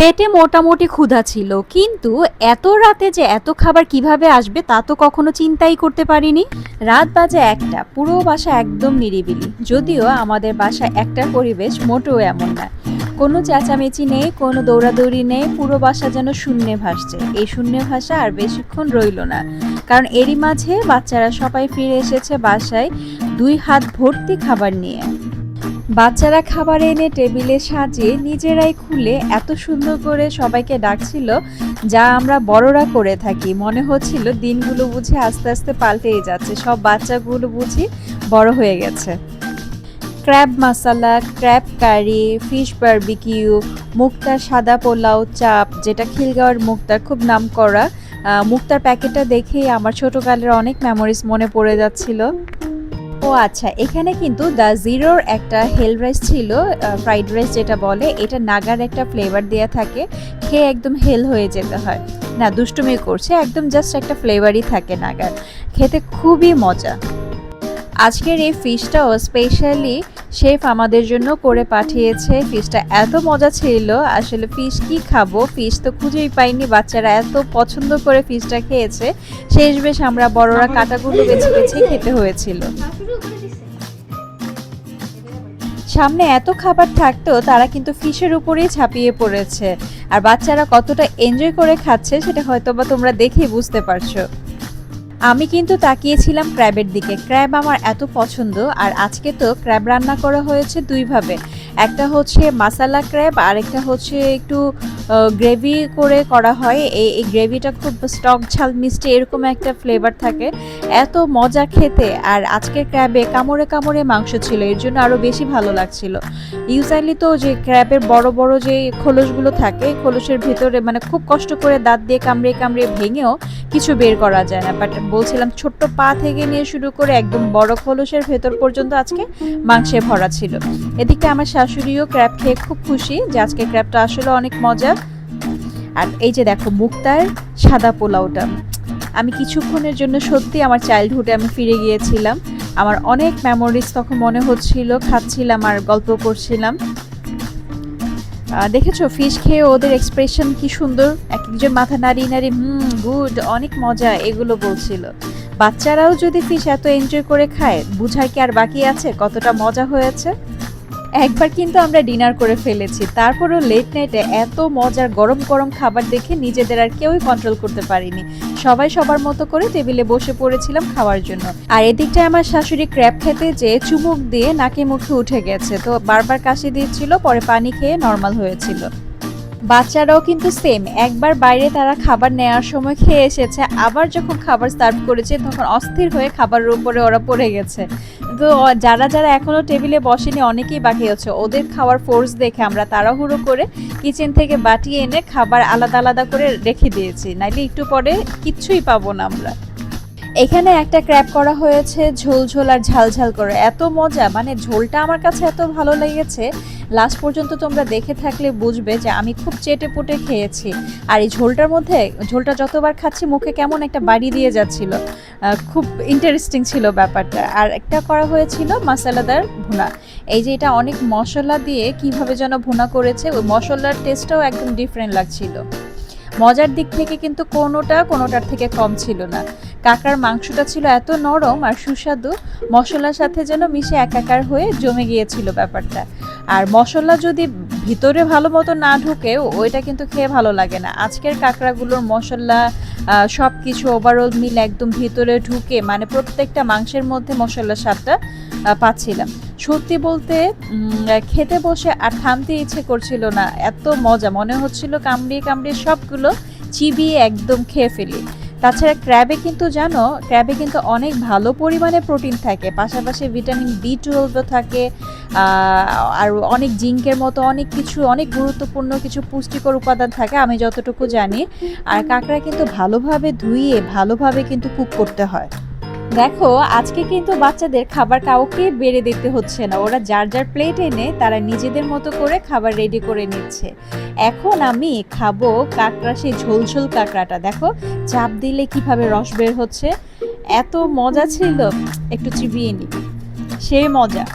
পেটে মোটামুটি ক্ষুধা ছিল, কিন্তু এত রাতে যে এত খাবার কিভাবে আসবে তা তো কখনো চিন্তাই করতে পারিনি। রাত বাজে ১টা, পুরো বাসা একদম নিরিবিলি। যদিও আমাদের বাসা একটার পরিবেশ মোটেও এমন না, কোনো চেঁচামেচি নেই, কোনো দৌড়াদৌড়ি নেই, পুরো বাসা যেন শূন্যে ভাসছে। এই শূন্যে ভাসা আর বেশিক্ষণ রইল না, কারণ এরই মাঝে বাচ্চারা সবাই ফিরে এসেছে বাসায় ২ হাত ভর্তি খাবার নিয়ে। বাচ্চারা খাবার এনে টেবিলে সাজিয়ে নিজেরাই খুলে এত সুন্দর করে সবাইকে ডাকছিল, যা আমরা বড়রা করে থাকি। মনে হচ্ছিল দিনগুলো বুঝি আস্তে আস্তে পাল্টেই যাচ্ছে, সব বাচ্চাগুলো বুঝি বড় হয়ে গেছে। ক্র্যাব মাসালা, ক্র্যাব কারি, ফিশ বারবিকিউ, মুক্তার সাদা পোলাও, চাপ, যেটা খিলগাঁওয়ের মুক্তার খুব নামকরা। মুক্তার প্যাকেটটা দেখেই আমার ছোটকালের অনেক মেমোরিজ মনে পড়ে যাচ্ছিল। ও আচ্ছা, এখানে কিন্তু দ্য জিরোর একটা হেল রাইস ছিল, ফ্রাইড রাইস যেটা বলে। এটা নাগার একটা ফ্লেভার দেয়া থাকে, খেয়ে একদম হেল হয়ে যেতে হয়। না, দুষ্টুমি করছে, একদম জাস্ট একটা ফ্লেভারই থাকে নাগার, খেতে খুবই মজা। আজকের এই ফিশটাও স্পেশালি শেফ আমাদের জন্য করে পাঠিয়েছে। ফিশটা এত মজা ছিল, আসলে ফিশ কি খাবো, ফিশ তো খুঁজেই পাইনি। বাচ্চারা এত পছন্দ করে ফিশটা খেয়েছে, শেষমেশ আমরা বড়রা কাঁটাগুলো বেছে বেছে খেতে হয়েছিল। সামনে এত খাবার থাকতেও তারা কিন্তু ফিশের উপরেই ঝাঁপিয়ে পড়েছে, আর বাচ্চারা কতটা এনজয় করে খাচ্ছে সেটা হয়তোবা তোমরা দেখেই বুঝতে পারছো। আমি কিন্তু তাকিয়েছিলাম ক্র্যাবের দিকে। ক্র্যাব আমার এত পছন্দ, আর আজকে তো ক্র্যাব রান্না করা হয়েছে দুইভাবে। একটা হচ্ছে মাসালা ক্র্যাব, আর একটা হচ্ছে একটু গ্রেভি করে করা হয়। এই গ্রেভিটা খুব স্টক ঝাল মিষ্টি এরকম একটা ফ্লেভার থাকে, এত মজা খেতে। আর আজকের ক্র্যাবে কামড়ে কামড়ে মাংস ছিল, এর জন্য আরও বেশি ভালো লাগছিল। ইউজুয়ালি তো যে ক্র্যাবের বড় বড় যে খোলসগুলো থাকে, খোলসের ভেতরে মানে খুব কষ্ট করে দাঁত দিয়ে কামড়ে কামড়ে ভেঙেও কিছু বের করা যায় না। বাট বলছিলাম, ছোট্ট পা থেকে নিয়ে শুরু করে একদম বড় খোলসের ভেতর পর্যন্ত আজকে মাংসে ভরা ছিল। এদিকে আমার শাশুড়িও ক্র্যাব খেয়ে খুব খুশি যে আজকে ক্র্যাবটা আসলে অনেক মজা। আর এই যে দেখো মুক্তার সাদা পোলাওটা, আমি কিছুক্ষণের জন্য সত্যি আমার চাইল্ডহুডে আমি ফিরে গিয়েছিলাম। আমার অনেক মেমোরিজ তখন মনে হচ্ছিল, খাচ্ছিলাম আর গল্প করছিলাম। দেখেছো ফিশ খেয়ে ওদের এক্সপ্রেশন কি সুন্দর, এক একজন মাথা নাড়িয়ে নাড়িয়ে গুড, অনেক মজা এগুলো বলছিল। বাচ্চারাও যদি ফিশ এত এনজয় করে খায়, বুঝার কি আর বাকি আছে কতটা মজা হয়েছে। একবার কিন্তু আমরা ডিনার করে ফেলেছি, তারপরও লেট নাইটে এত মজার গরম গরম খাবার দেখে নিজেদের আর কেউই কন্ট্রোল করতে পারিনি। সবাই সবার মতো করে টেবিলে বসে পড়েছিলাম খাওয়ার জন্য। আর এদিকটায় আমার শাশুড়ি ক্র্যাব খেতে যেয়ে চুমুক দিয়ে নাকে মুখে উঠে গেছে, তো বারবার কাশি দিচ্ছিল, পরে পানি খেয়ে নর্মাল হয়েছিল। বাচ্চারাও কিন্তু সেম, একবার বাইরে তারা খাবার নেওয়ার সময় খেয়ে এসেছে, আবার যখন খাবার সার্ভ করেছে তখন অস্থির হয়ে খাবারের উপরে ওরা পড়ে গেছে। তো যারা যারা এখনো টেবিলে বসেনি অনেকেই বাকি আছে, ওদের খাওয়ার ফোর্স দেখে আমরা তাড়াহুড়ো করে কিচেন থেকে বাটি এনে খাবার আলাদা আলাদা করে রেখে দিয়েছি, নাইলে একটু পরে কিচ্ছুই পাবো না আমরা। এখানে একটা ক্র্যাব করা হয়েছে ঝোল ঝোল আর ঝাল ঝাল করে, এত মজা, মানে ঝোলটা আমার কাছে এত ভালো লেগেছে। লাস্ট পর্যন্ত তোমরা দেখে থাকলে বুঝবে যে আমি খুব চেটে পুটে খেয়েছি। আর এই ঝোলটার মধ্যে, ঝোলটা যতবার খাচ্ছি মুখে কেমন একটা বাড়ি দিয়ে যাচ্ছিল, খুব ইন্টারেস্টিং ছিল ব্যাপারটা। আর একটা করা হয়েছিল মশলাদার ভুনা, এই যে এটা অনেক মশলা দিয়ে কিভাবে যেন ভুনা করেছে, ওই মশলার টেস্টটাও একদম ডিফারেন্ট লাগছিল। মজার দিক থেকে কিন্তু কোনোটার থেকে কম ছিল না। কাঁকড়ার মাংসটা ছিল এত নরম আর সুস্বাদু, মশলার সাথে যেন মিশে একাকার হয়ে জমে গিয়েছিল ব্যাপারটা। আর মশলা যদি ভিতরে ভালো মতো না ঢুকে ওইটা কিন্তু খেয়ে ভালো লাগে না। আজকের কাঁকড়াগুলোর মশলা সব কিছু ওভারঅল মিল একদম ভিতরে ঢুকে, মানে প্রত্যেকটা মাংসের মধ্যে মশলার স্বাদটা পাচ্ছিলাম। সত্যি বলতে খেতে বসে আর থামতে ইচ্ছে করছিল না, এত মজা মনে হচ্ছিল কামড়িয়ে কামড়িয়ে সবগুলো চিবিয়ে একদম খেয়ে ফেলি। তাছাড়া ক্র্যাবে কিন্তু জানো, ক্র্যাবে কিন্তু অনেক ভালো পরিমাণে প্রোটিন থাকে, পাশাপাশি ভিটামিন B12 থাকে, আর অনেক জিঙ্কের মতো অনেক কিছু, অনেক গুরুত্বপূর্ণ কিছু পুষ্টিকর উপাদান থাকে আমি যতটুকু জানি। আর কাঁকড়া কিন্তু ভালোভাবে ধুইয়ে ভালোভাবে কিন্তু কুক করতে হয়। দেখো আজকে কিন্তু বাচ্চাদের খাবার কাউকে বেড়ে দিতে হচ্ছে না, ওরা যার যার প্লেট এনে তারা নিজেদের মতো করে খাবার রেডি করে নিচ্ছে। এখন আমি খাবো কাঁকড়া, সেই ঝোলঝোল কাঁকড়াটা, দেখো চাপ দিলে কিভাবে রস বের হচ্ছে, এত মজা ছিল, একটু চিবিয়ে নি, সেই মজা।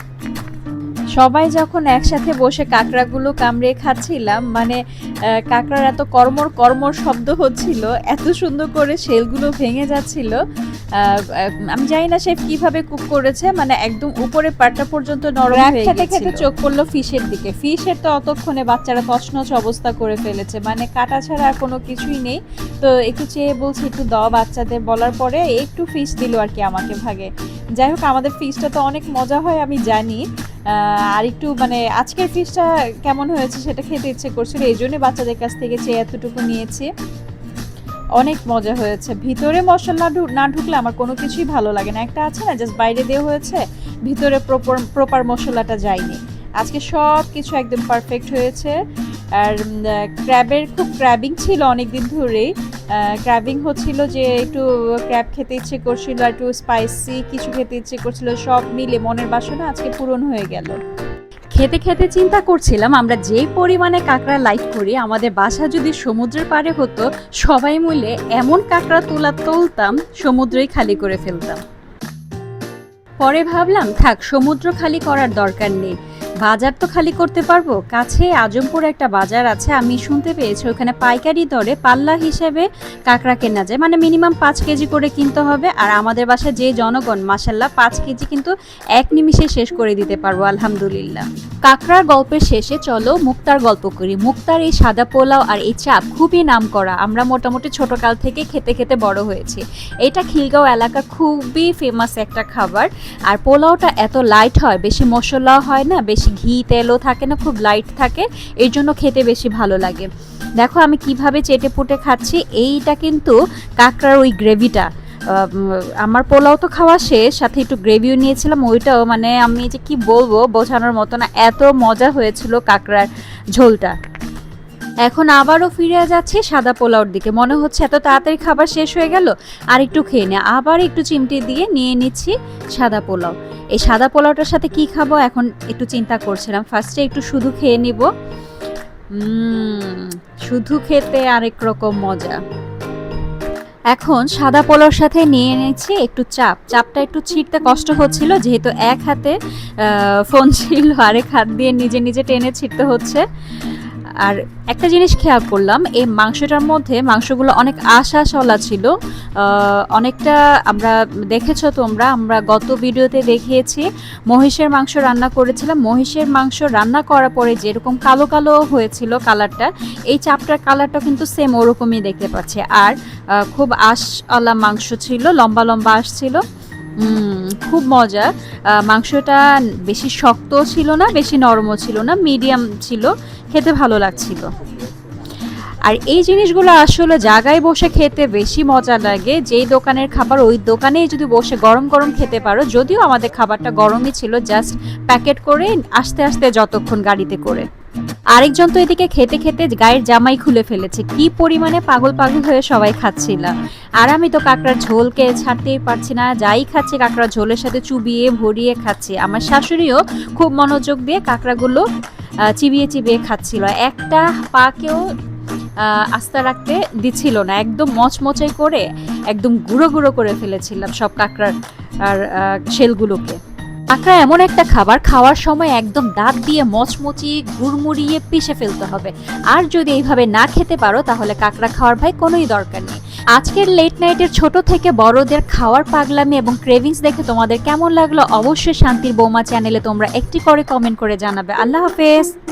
সবাই যখন একসাথে বসে কাঁকড়াগুলো কামড়ে খাচ্ছিলাম, মানে কাঁকড়ার এত কর্মর কর্মর শব্দ হচ্ছিল, এত সুন্দর করে শেলগুলো ভেঙে যাচ্ছিল। আমি জানি না শেফ কিভাবে কুক করেছে, মানে একদম উপরে পাটটা পর্যন্ত নরম হয়ে গেছে। খেতে খেতে চোখ পড়লো ফিশের দিকে। ফিশের তো অতক্ষণে বাচ্চারা তছনছ অবস্থা করে ফেলেছে, মানে কাটা ছাড়া আর কোনো কিছুই নেই। তো একটু চেয়ে বলছি একটু দাও বাচ্চাদের, বলার পরে একটু ফিশ দিল আর কি আমাকে ভাগে। যাই হোক, আমাদের ফিশটা তো অনেক মজা হয় আমি জানি, আর একটু মানে আজকের ফিশটা কেমন হয়েছে সেটা খেতে ইচ্ছে করছিল, এই জন্যই বাচ্চাদের কাছ থেকে চেয়ে এতটুকু নিয়েছি। অনেক মজা হয়েছে। ভিতরে মশলা না ঢুকলে আমার কোনো কিছুই ভালো লাগে না। একটা আছে না জাস্ট বাইরে দেওয়া হয়েছে, ভিতরে প্রপার মশলাটা যায়নি। আজকে সব কিছু একদম পারফেক্ট হয়েছে। আর ক্র্যাবের খুব ক্র্যাবিং ছিল অনেক দিন ধরেই। ক্র্যাবিং হচ্ছিল যে একটু ক্র্যাব খেতে ইচ্ছে করছিল, একটু স্পাইসি কিছু খেতে ইচ্ছে করছিল, সব মিলে মনের বাসনা আজকে পূরণ হয়ে গেল। খেতে খেতে চিন্তা করছিলাম, আমরা যেই পরিমাণে কাঁকড়া লাইক করি, আমাদের বাসা যদি সমুদ্রের পাড়ে হতো, সবাই মিলে এমন কাঁকড়া তুলতাম সমুদ্রই খালি করে ফেলতাম। পরে ভাবলাম থাক, সমুদ্র খালি করার দরকার নেই, বাজার তো খালি করতে পারবো। কাছে আজমপুর একটা বাজার আছে, আমি শুনতে পেয়েছি ওখানে পাইকারি দরে পাল্লা হিসেবে কাঁকড়া কেনা যায়, মানে মিনিমাম 5 কেজি করে কিনতে হবে। আর আমাদের বাসায় যে জনগণ, মাশাল্লাহ 5 কেজি কিন্তু এক নিমিষে শেষ করে দিতে পারবো আলহামদুলিল্লাহ। কাঁকড়ার গল্পের শেষে চলো মুক্তার গল্প করি। মুক্তার এই সাদা পোলাও আর এই চাপ খুবই নামকরা, আমরা মোটামুটি ছোটকাল থেকে খেতে খেতে বড় হয়েছি। এটা খিলগাঁও এলাকার খুবই ফেমাস একটা খাবার। আর পোলাওটা এত লাইট হয়, বেশি মশলাও হয় না, বেশি ঘি তেলও থাকে না, খুব লাইট থাকে, এর জন্য খেতে বেশি ভালো লাগে। দেখো আমি কিভাবে চেটে পুটে খাচ্ছি। এইটা কিন্তু কাঁকড়ার ওই গ্রেভিটা, আমার পোলাও তো খাওয়া শেষ, সাথে একটু গ্রেভিও নিয়েছিলাম, ওইটাও মানে আমি যে কি বলবো বোঝানোর মতো না, এত মজা হয়েছিল কাঁকড়ার ঝোলটা। এখন আবারও ফিরে যাচ্ছি সাদা পোলাওর দিকে। মনে হচ্ছে এত তাড়াতাড়ি খাবার শেষ হয়ে গেল, আর একটু খেয়ে নে। আবার একটু চিমটি দিয়ে নিয়ে নিচ্ছি সাদা পোলাও। এই সাদা পোলাওটার সাথে কি খাবো এখন একটু চিন্তা করছিলাম। ফার্স্টে একটু শুধু খেয়ে নিব। শুধু খেতে আরেক রকম মজা। এখন সাদা পোলাওর সাথে নিয়ে নিচ্ছি একটু চাপটা একটু ছিঁড়তে কষ্ট হচ্ছিল, যেহেতু এক হাতে ফোন ছিল, আরেক হাত দিয়ে নিজে নিজে টেনে ছিঁড়তে হচ্ছে। আর একটা জিনিস খেয়াল করলাম, এই মাংসটার মধ্যে মাংসগুলো অনেক আশাসলা ছিল, অনেকটা আমরা দেখেছো তোমরা, আমরা গত ভিডিওতে দেখিয়েছি মহিষের মাংস রান্না করেছিলাম। মহিষের মাংস রান্না করার পরে যেরকম কালো কালো হয়েছিল কালারটা, এই চাপটার কালারটা কিন্তু সেম ওরকমই দেখতে পাচ্ছি। আর খুব আঁশওয়ালা মাংস ছিল, লম্বা লম্বা আঁশ ছিল, খুব মজা। মাংসটা বেশি শক্ত ছিল না, বেশি নরমও ছিল না, মিডিয়াম ছিল, খেতে ভালো লাগছিল। আর এই জিনিসগুলো আসলে জায়গায় বসে খেতে বেশি মজা লাগে। যেই দোকানের খাবার ওই দোকানেই যদি বসে গরম গরম খেতে পারো, যদিও আমাদের খাবারটা গরমই ছিল, জাস্ট প্যাকেট করে আস্তে আস্তে যতক্ষণ গাড়িতে করে। আরেকজন তো এদিকে খেতে খেতে গায়ের জামাই খুলে ফেলেছে, কি পরিমাণে পাগল পাগল হয়ে সবাই খাচ্ছিলাম। আর আমি তো কাঁকড়ার ঝোলকে ছাড়তেই পারছি না, যাই খাচ্ছি কাঁকড়ার ঝোলের সাথে চুবিয়ে ভরিয়ে খাচ্ছি। আমার শাশুড়িও খুব মনোযোগ দিয়ে কাঁকড়াগুলো চিবিয়ে চিবিয়ে খাচ্ছিল, একটা পাকেও আস্তে রাখতে দিচ্ছিল না, একদম মচমচাই করে একদম গুঁড়ো গুঁড়ো করে ফেলেছিলাম সব কাঁকড়ার আর শেলগুলোকে। কাঁকড়া এমন একটা খাবার, খাওয়ার সময় একদম দাঁত দিয়ে মচমচিয়ে গুড়মুড়িয়ে পিষে ফেলতে হবে। আর যদি এইভাবে না খেতে পারো তাহলে কাঁকড়া খাওয়ার ভাই কোনোই দরকার নেই। আজকের লেট নাইটের ছোট থেকে বড়দের খাওয়ার পাগলামি এবং ক্রেভিংস দেখে তোমাদের কেমন লাগলো অবশ্যই শান্তির বৌমা চ্যানেলে তোমরা একটি করে কমেন্ট করে জানাবে। আল্লাহ হাফেজ।